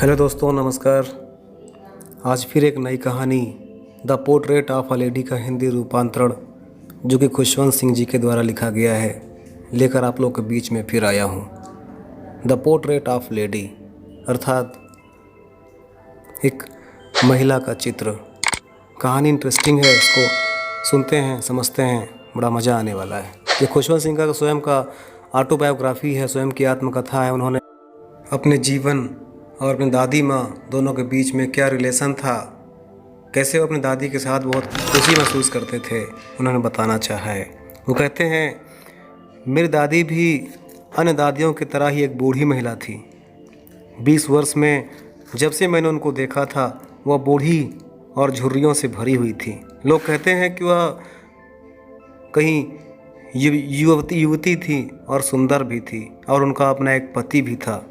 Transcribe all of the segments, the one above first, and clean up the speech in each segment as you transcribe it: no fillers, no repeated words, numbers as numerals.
Hello दोस्तों, नमस्कार। आज फिर एक नई कहानी the portrait of a lady का हिंदी रूपांतरण जो कि खुशवंत सिंह जी के द्वारा लिखा गया है लेकर आप लोग के बीच में फिर आया हूँ। द पोर्ट्रेट ऑफ लेडी अर्थात एक महिला का चित्र। कहानी इंटरेस्टिंग है, इसको सुनते हैं, समझते हैं, बड़ा मज़ा आने वाला है। ये खुशवंत सिंह का स्वयं का ऑटोबायोग्राफी है, स्वयं की आत्मकथा है। उन्होंने अपने जीवन और अपनी दादी माँ दोनों के बीच में क्या रिलेशन था, कैसे वो अपनी दादी के साथ बहुत खुशी महसूस करते थे, उन्होंने बताना चाहा है। वो कहते हैं, मेरी दादी भी अन्य दादियों की तरह ही एक बूढ़ी महिला थी। 20 वर्ष में जब से मैंने उनको देखा था वह बूढ़ी और झुर्रियों से भरी हुई थी। लोग कहते हैं कि वह कहीं युवती थी और सुंदर भी थी और उनका अपना एक पति भी था,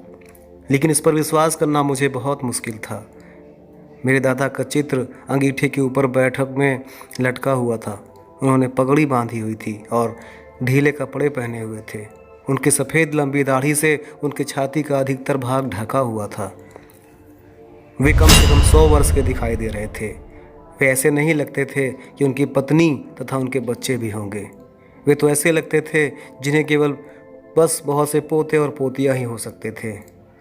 लेकिन इस पर विश्वास करना मुझे बहुत मुश्किल था। मेरे दादा का चित्र अंगीठे के ऊपर बैठक में लटका हुआ था। उन्होंने पगड़ी बांधी हुई थी और ढीले कपड़े पहने हुए थे। उनकी सफ़ेद लंबी दाढ़ी से उनकी छाती का अधिकतर भाग ढका हुआ था। वे कम से कम 100 वर्ष के दिखाई दे रहे थे। वे ऐसे नहीं लगते थे कि उनकी पत्नी तथा उनके बच्चे भी होंगे। वे तो ऐसे लगते थे जिन्हें केवल बस बहुत से पोते और पोतियाँ ही हो सकते थे।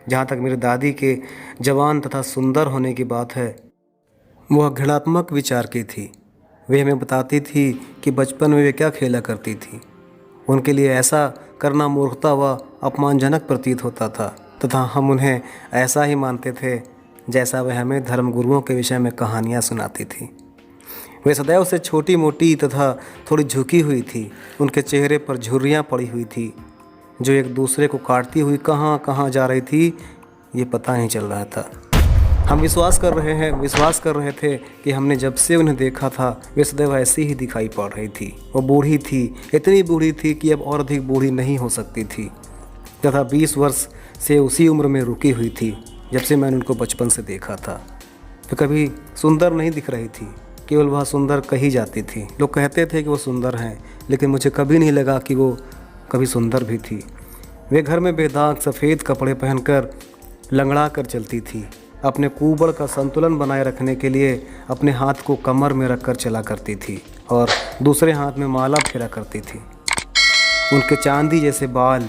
जहाँ तक मेरी दादी के जवान तथा सुंदर होने की बात है, वह घृणात्मक विचार की थी। वे हमें बताती थी कि बचपन में वे क्या खेला करती थी। उनके लिए ऐसा करना मूर्खता व अपमानजनक प्रतीत होता था तथा हम उन्हें ऐसा ही मानते थे जैसा वह हमें धर्मगुरुओं के विषय में कहानियाँ सुनाती थी। वे सदैव से छोटी मोटी तथा थोड़ी झुकी हुई थी। उनके चेहरे पर झुर्रियाँ पड़ी हुई थी जो एक दूसरे को काटती हुई कहाँ कहाँ जा रही थी, ये पता नहीं चल रहा था। हम विश्वास कर रहे थे कि हमने जब से उन्हें देखा था वे सदैव ऐसी ही दिखाई पड़ रही थी। वो बूढ़ी थी, इतनी बूढ़ी थी कि अब और अधिक बूढ़ी नहीं हो सकती थी तथा 20 वर्ष से उसी उम्र में रुकी हुई थी जब से मैंने उनको बचपन से देखा था। वे कभी सुंदर नहीं दिख रही थी, केवल वह सुंदर कही जाती थी। लोग कहते थे कि वो सुंदर हैं, लेकिन मुझे कभी नहीं लगा कि वो कभी सुंदर भी थी। वे घर में बेदाग सफ़ेद कपड़े पहनकर लंगड़ा कर चलती थी। अपने कुबड़ का संतुलन बनाए रखने के लिए अपने हाथ को कमर में रखकर चला करती थी और दूसरे हाथ में माला फेरा करती थी। उनके चांदी जैसे बाल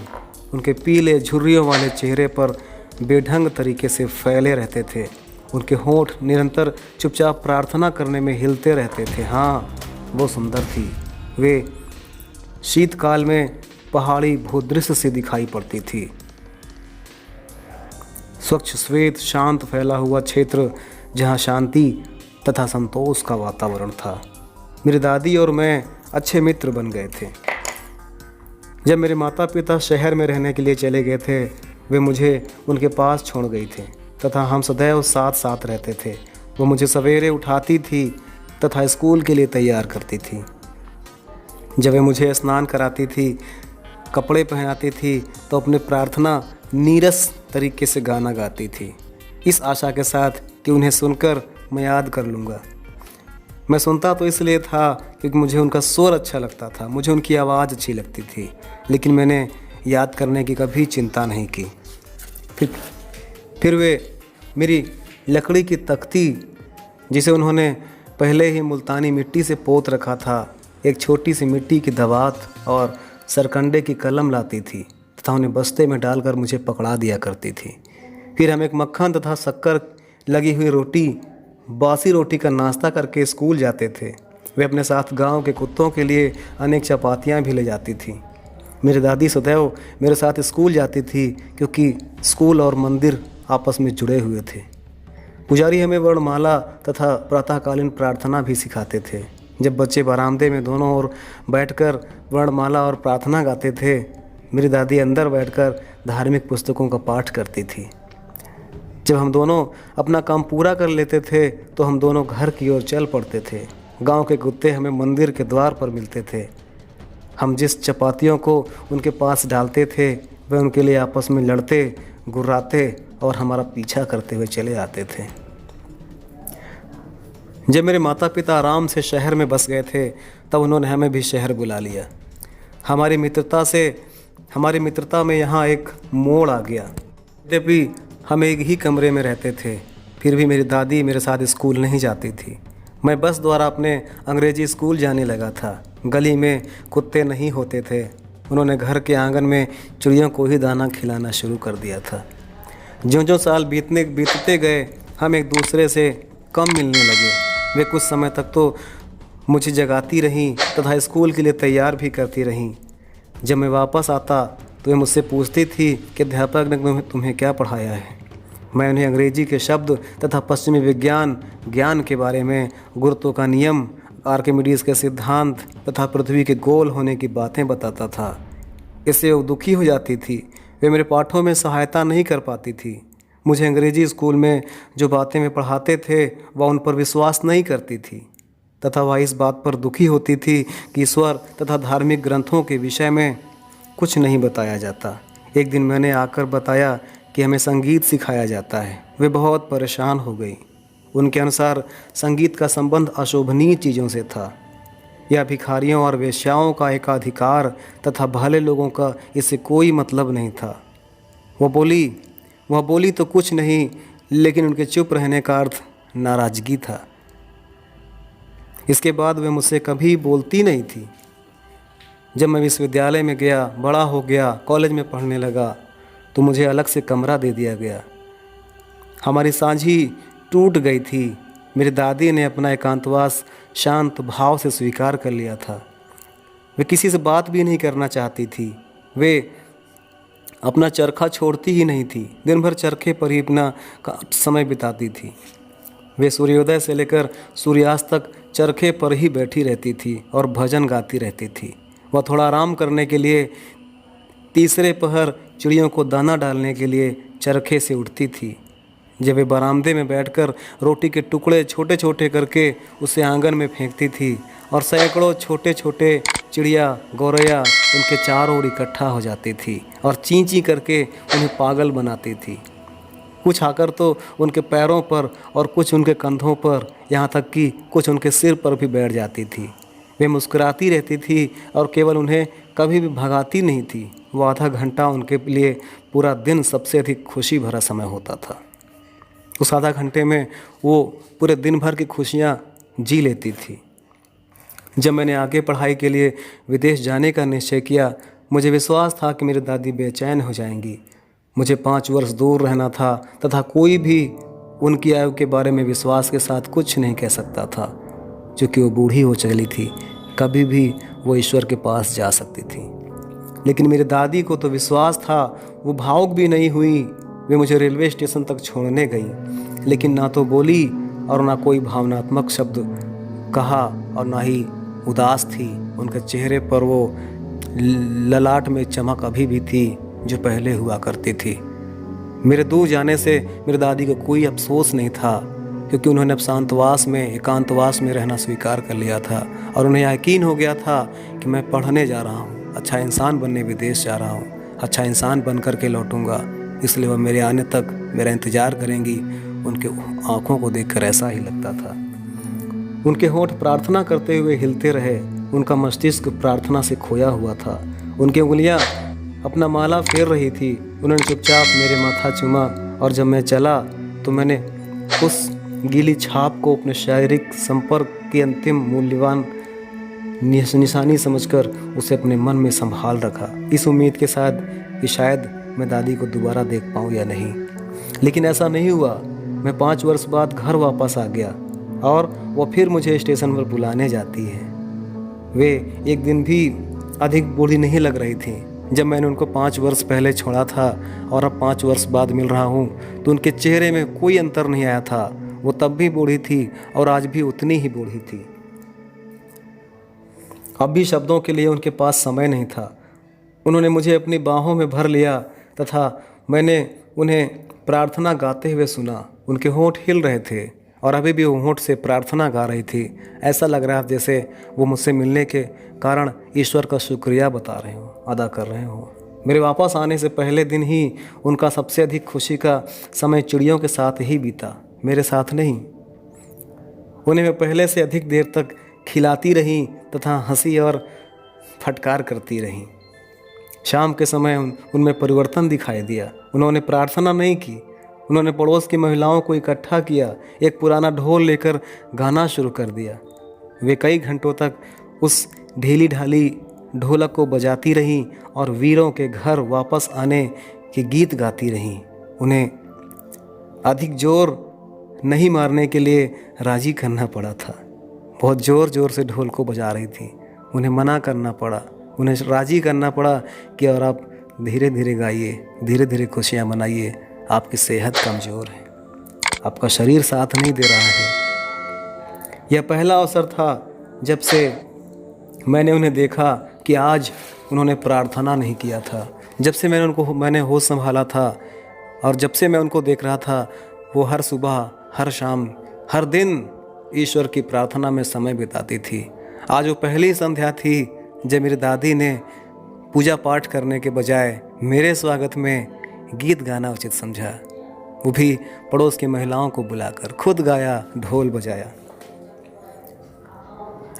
उनके पीले झुर्रियों वाले चेहरे पर बेढंग तरीके से फैले रहते थे। उनके होंठ निरंतर चुपचाप प्रार्थना करने में हिलते रहते थे। हाँ, वो सुंदर थी। वे शीतकाल में पहाड़ी भूदृश्य से दिखाई पड़ती थी। स्वच्छ श्वेत शांत फैला हुआ क्षेत्र जहाँ शांति तथा संतोष का वातावरण था। मेरी दादी और मैं अच्छे मित्र बन गए थे। जब मेरे माता पिता शहर में रहने के लिए चले गए थे, वे मुझे उनके पास छोड़ गई थे तथा हम सदैव साथ साथ रहते थे। वो मुझे सवेरे उठाती थी तथा स्कूल के लिए तैयार करती थी। जब वे मुझे स्नान कराती थी, कपड़े पहनाती थी, तो अपने प्रार्थना नीरस तरीके से गाना गाती थी, इस आशा के साथ कि उन्हें सुनकर मैं याद कर लूँगा। मैं सुनता तो इसलिए था क्योंकि मुझे उनका स्वर अच्छा लगता था, मुझे उनकी आवाज़ अच्छी लगती थी, लेकिन मैंने याद करने की कभी चिंता नहीं की। फिर वे मेरी लकड़ी की तख्ती, जिसे उन्होंने पहले ही मुल्तानी मिट्टी से पोत रखा था, एक छोटी सी मिट्टी की दवात और सरकंडे की कलम लाती थी तथा उन्हें बस्ते में डालकर मुझे पकड़ा दिया करती थी। फिर हम एक मक्खन तथा शक्कर लगी हुई रोटी, बासी रोटी का नाश्ता करके स्कूल जाते थे। वे अपने साथ गांव के कुत्तों के लिए अनेक चपातियां भी ले जाती थी। मेरी दादी सदैव मेरे साथ स्कूल जाती थी क्योंकि स्कूल और मंदिर आपस में जुड़े हुए थे। पुजारी हमें वर्णमाला तथा प्रातःकालीन प्रार्थना भी सिखाते थे। जब बच्चे बरामदे में दोनों ओर बैठकर वर्णमाला और प्रार्थना गाते थे, मेरी दादी अंदर बैठकर धार्मिक पुस्तकों का पाठ करती थी। जब हम दोनों अपना काम पूरा कर लेते थे तो हम दोनों घर की ओर चल पड़ते थे। गांव के कुत्ते हमें मंदिर के द्वार पर मिलते थे। हम जिस चपातियों को उनके पास डालते थे, वे उनके लिए आपस में लड़ते, गुर्राते और हमारा पीछा करते हुए चले आते थे। जब मेरे माता पिता आराम से शहर में बस गए थे, तब उन्होंने हमें भी शहर बुला लिया। हमारी मित्रता में यहाँ एक मोड़ आ गया। यद्यपि हम एक ही कमरे में रहते थे, फिर भी मेरी दादी मेरे साथ स्कूल नहीं जाती थी। मैं बस द्वारा अपने अंग्रेजी स्कूल जाने लगा था। गली में कुत्ते नहीं होते थे। उन्होंने घर के आंगन में चिड़ियों को ही दाना खिलाना शुरू कर दिया था। जो साल बीतते गए, हम एक दूसरे से कम मिलने लगे। वे कुछ समय तक तो मुझे जगाती रहीं तथा स्कूल के लिए तैयार भी करती रहीं। जब मैं वापस आता तो वे मुझसे पूछती थी कि अध्यापक ने तुम्हें क्या पढ़ाया है। मैं उन्हें अंग्रेजी के शब्द तथा पश्चिमी ज्ञान के बारे में, गुरुत्व का नियम, आर्किमिडीज के सिद्धांत तथा पृथ्वी के गोल होने की बातें बताता था। इससे वो दुखी हो जाती थी। वे मेरे पाठों में सहायता नहीं कर पाती थी। मुझे अंग्रेजी स्कूल में जो बातें वे पढ़ाते थे वह उन पर विश्वास नहीं करती थी तथा वह इस बात पर दुखी होती थी कि ईश्वर तथा धार्मिक ग्रंथों के विषय में कुछ नहीं बताया जाता। एक दिन मैंने आकर बताया कि हमें संगीत सिखाया जाता है। वे बहुत परेशान हो गई। उनके अनुसार संगीत का संबंध अशोभनीय चीज़ों से था। यह भिखारियों और वेश्याओं का एकाधिकार तथा भले लोगों का इससे कोई मतलब नहीं था। वह बोली तो कुछ नहीं, लेकिन उनके चुप रहने का अर्थ नाराज़गी था। इसके बाद वे मुझसे कभी बोलती नहीं थी। जब मैं विश्वविद्यालय में गया, बड़ा हो गया, कॉलेज में पढ़ने लगा, तो मुझे अलग से कमरा दे दिया गया। हमारी साझी टूट गई थी। मेरी दादी ने अपना एकांतवास शांत भाव से स्वीकार कर लिया था। वे किसी से बात भी नहीं करना चाहती थी। वे अपना चरखा छोड़ती ही नहीं थी। दिन भर चरखे पर ही अपना समय बिताती थी। वे सूर्योदय से लेकर सूर्यास्त तक चरखे पर ही बैठी रहती थी और भजन गाती रहती थी। वह थोड़ा आराम करने के लिए तीसरे पहर चिड़ियों को दाना डालने के लिए चरखे से उठती थी। जब वे बरामदे में बैठकर रोटी के टुकड़े छोटे छोटे करके उसे आंगन में फेंकती थी और सैकड़ों छोटे छोटे चिड़िया, गौरैया उनके चारों ओर इकट्ठा हो जाती थी और चीं चीं करके उन्हें पागल बनाती थी। कुछ आकर तो उनके पैरों पर और कुछ उनके कंधों पर, यहाँ तक कि कुछ उनके सिर पर भी बैठ जाती थी। वे मुस्कुराती रहती थी और केवल उन्हें कभी भी भगाती नहीं थी। वो आधा घंटा उनके लिए पूरा दिन सबसे अधिक खुशी भरा समय होता था। उस आधा घंटे में वो पूरे दिन भर की खुशियाँ जी लेती थी। जब मैंने आगे पढ़ाई के लिए विदेश जाने का निश्चय किया, मुझे विश्वास था कि मेरी दादी बेचैन हो जाएंगी। मुझे 5 वर्ष दूर रहना था तथा कोई भी उनकी आयु के बारे में विश्वास के साथ कुछ नहीं कह सकता था, क्योंकि वो बूढ़ी हो चली थी। कभी भी वो ईश्वर के पास जा सकती थी। लेकिन मेरी दादी को तो विश्वास था। वो भावुक भी नहीं हुई। वे मुझे रेलवे स्टेशन तक छोड़ने गई, लेकिन ना तो बोली और ना कोई भावनात्मक शब्द कहा और ना ही उदास थी। उनके चेहरे पर वो ललाट में चमक अभी भी थी जो पहले हुआ करती थी। मेरे दूर जाने से मेरी दादी को कोई अफसोस नहीं था, क्योंकि उन्होंने अब एकांतवास में रहना स्वीकार कर लिया था और उन्हें यकीन हो गया था कि मैं पढ़ने जा रहा हूँ, अच्छा इंसान बनने विदेश जा रहा हूँ, अच्छा इंसान बन कर के लौटूंगा। इसलिए वह मेरे आने तक मेरा इंतज़ार करेंगी। उनके आँखों को देखकर ऐसा ही लगता था। उनके होंठ प्रार्थना करते हुए हिलते रहे। उनका मस्तिष्क प्रार्थना से खोया हुआ था। उनकी उंगलियां अपना माला फेर रही थी। उन्होंने चुपचाप मेरे माथा चूमा और जब मैं चला तो मैंने उस गीली छाप को अपने शारीरिक संपर्क की अंतिम मूल्यवान निशानी समझकर उसे अपने मन में संभाल रखा, इस उम्मीद के साथ कि शायद मैं दादी को दोबारा देख पाऊँ या नहीं। लेकिन ऐसा नहीं हुआ। मैं 5 वर्ष बाद घर वापस आ गया और वो फिर मुझे स्टेशन पर बुलाने जाती है। वे एक दिन भी अधिक बूढ़ी नहीं लग रही थी। जब मैंने उनको 5 वर्ष पहले छोड़ा था और अब 5 वर्ष बाद मिल रहा हूँ तो उनके चेहरे में कोई अंतर नहीं आया था। वो तब भी बूढ़ी थी और आज भी उतनी ही बूढ़ी थी। अब भी शब्दों के लिए उनके पास समय नहीं था। उन्होंने मुझे अपनी बाहों में भर लिया तथा मैंने उन्हें प्रार्थना गाते हुए सुना। उनके होंठ हिल रहे थे और अभी भी वो होंठ से प्रार्थना गा रही थी। ऐसा लग रहा है जैसे वो मुझसे मिलने के कारण ईश्वर का शुक्रिया अदा कर रहे हो। मेरे वापस आने से पहले दिन ही उनका सबसे अधिक खुशी का समय चिड़ियों के साथ ही बीता, मेरे साथ नहीं। उन्हें मैं पहले से अधिक देर तक खिलाती रही तथा हंसी और फटकार करती रही। शाम के समय उनमें परिवर्तन दिखाई दिया। उन्होंने प्रार्थना नहीं की, उन्होंने पड़ोस की महिलाओं को इकट्ठा किया, एक पुराना ढोल लेकर गाना शुरू कर दिया। वे कई घंटों तक उस ढीली ढाली ढोलक को बजाती रहीं और वीरों के घर वापस आने के गीत गाती रहीं। उन्हें अधिक जोर नहीं मारने के लिए राजी करना पड़ा था। बहुत ज़ोर ज़ोर से ढोल को बजा रही थी। उन्हें मना करना पड़ा, उन्हें राज़ी करना पड़ा कि और आप धीरे धीरे गाइए, धीरे धीरे खुशियाँ मनाइए, आपकी सेहत कमज़ोर है, आपका शरीर साथ नहीं दे रहा है। यह पहला अवसर था जब से मैंने उन्हें देखा कि आज उन्होंने प्रार्थना नहीं किया था। जब से मैंने होश संभाला था और जब से मैं उनको देख रहा था, वो हर सुबह, हर शाम, हर दिन ईश्वर की प्रार्थना में समय बिताती थी। आज वो पहली संध्या थी जब मेरी दादी ने पूजा पाठ करने के बजाय मेरे स्वागत में गीत गाना उचित समझा। वो भी पड़ोस की महिलाओं को बुलाकर खुद गाया, ढोल बजाया।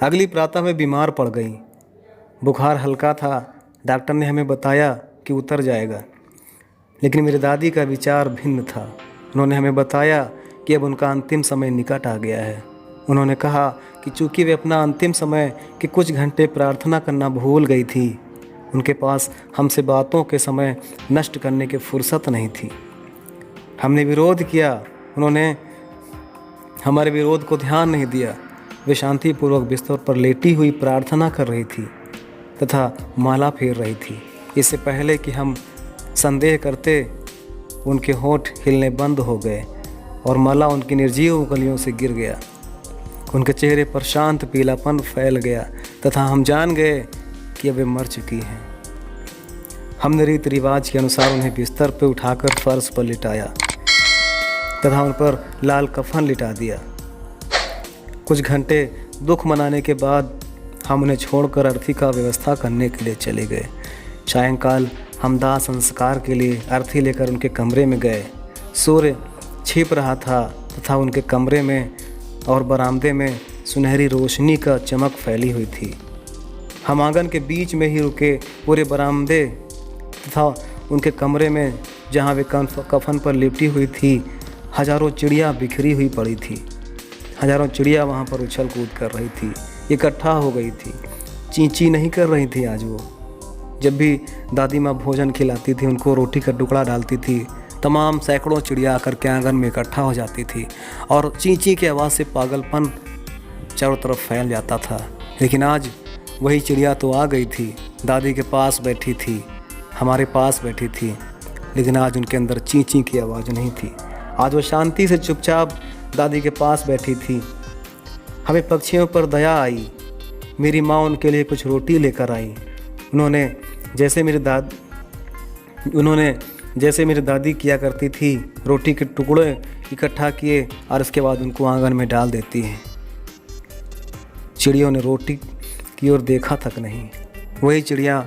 अगली प्रातः में बीमार पड़ गई। बुखार हल्का था। डॉक्टर ने हमें बताया कि उतर जाएगा, लेकिन मेरी दादी का विचार भिन्न था। उन्होंने हमें बताया कि अब उनका अंतिम समय निकट आ गया है। उन्होंने कहा कि चूँकि वे अपना अंतिम समय के कुछ घंटे प्रार्थना करना भूल गई थी, उनके पास हमसे बातों के समय नष्ट करने की फुर्सत नहीं थी। हमने विरोध किया, उन्होंने हमारे विरोध को ध्यान नहीं दिया। वे शांतिपूर्वक बिस्तर पर लेटी हुई प्रार्थना कर रही थी तथा माला फेर रही थी। इससे पहले कि हम संदेह करते, उनके होंठ हिलने बंद हो गए और माला उनकी निर्जीव उंगलियों से गिर गया। उनके चेहरे पर शांत पीलापन फैल गया तथा हम जान गए कि अब वे मर चुकी हैं। हमने रीति रिवाज के अनुसार उन्हें बिस्तर पर उठाकर फर्श पर लिटाया तथा उन पर लाल कफन लिटा दिया। कुछ घंटे दुख मनाने के बाद हम उन्हें छोड़कर अर्थी का व्यवस्था करने के लिए चले गए। सायंकाल हम दाह संस्कार के लिए अर्थी लेकर उनके कमरे में गए। सूर्य छिप रहा था तथा उनके कमरे में और बरामदे में सुनहरी रोशनी का चमक फैली हुई थी। हम आंगन के बीच में ही रुके। पूरे बरामदे तथा उनके कमरे में जहाँ वे कफन पर लिपटी हुई थी, हजारों चिड़िया बिखरी हुई पड़ी थी। हजारों चिड़िया वहाँ पर उछल कूद कर रही थी, इकट्ठा हो गई थी। चींची नहीं कर रही थी आज वो। जब भी दादी माँ भोजन खिलाती थी, उनको रोटी का टुकड़ा डालती थी, तमाम सैकड़ों चिड़िया आकर के आंगन में इकट्ठा हो जाती थी और चींची की आवाज़ से पागलपन चारों तरफ फैल जाता था। लेकिन आज वही चिड़िया तो आ गई थी, दादी के पास बैठी थी, हमारे पास बैठी थी, लेकिन आज उनके अंदर चींची की आवाज़ नहीं थी। आज वो शांति से चुपचाप दादी के पास बैठी थी। हमें पक्षियों पर दया आई। मेरी माँ उनके लिए कुछ रोटी लेकर आई। उन्होंने जैसे मेरी दादी किया करती थी, रोटी के टुकड़े इकट्ठा किए और उसके बाद उनको आंगन में डाल देती हैं। चिड़ियों ने रोटी की ओर देखा तक नहीं। वही चिड़िया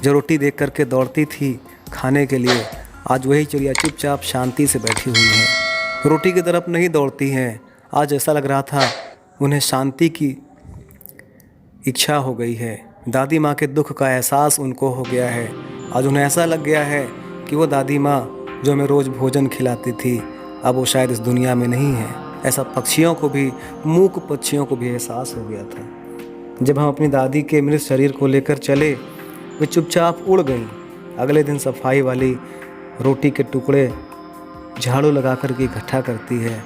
जो रोटी देख करके दौड़ती थी खाने के लिए, आज वही चिड़िया चुपचाप शांति से बैठी हुई है, रोटी की तरफ नहीं दौड़ती हैं। आज ऐसा लग रहा था उन्हें शांति की इच्छा हो गई है। दादी माँ के दुख का एहसास उनको हो गया है। आज उन्हें ऐसा लग गया है कि वो दादी माँ जो हमें रोज़ भोजन खिलाती थी, अब वो शायद इस दुनिया में नहीं है। ऐसा पक्षियों को भी, मूक पक्षियों को भी एहसास हो गया था। जब हम अपनी दादी के मृत शरीर को लेकर चले, वे चुपचाप उड़ गईं। अगले दिन सफाई वाली रोटी के टुकड़े झाड़ू लगा कर के इकट्ठा करती है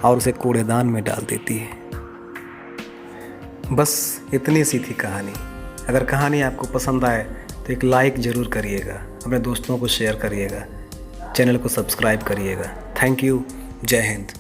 और उसे कूड़ेदान में डाल देती है। बस इतनी सी थी कहानी। अगर कहानी आपको पसंद आए तो एक लाइक ज़रूर करिएगा, अपने दोस्तों को शेयर करिएगा, चैनल को सब्सक्राइब करिएगा। Thank you. जय हिंद।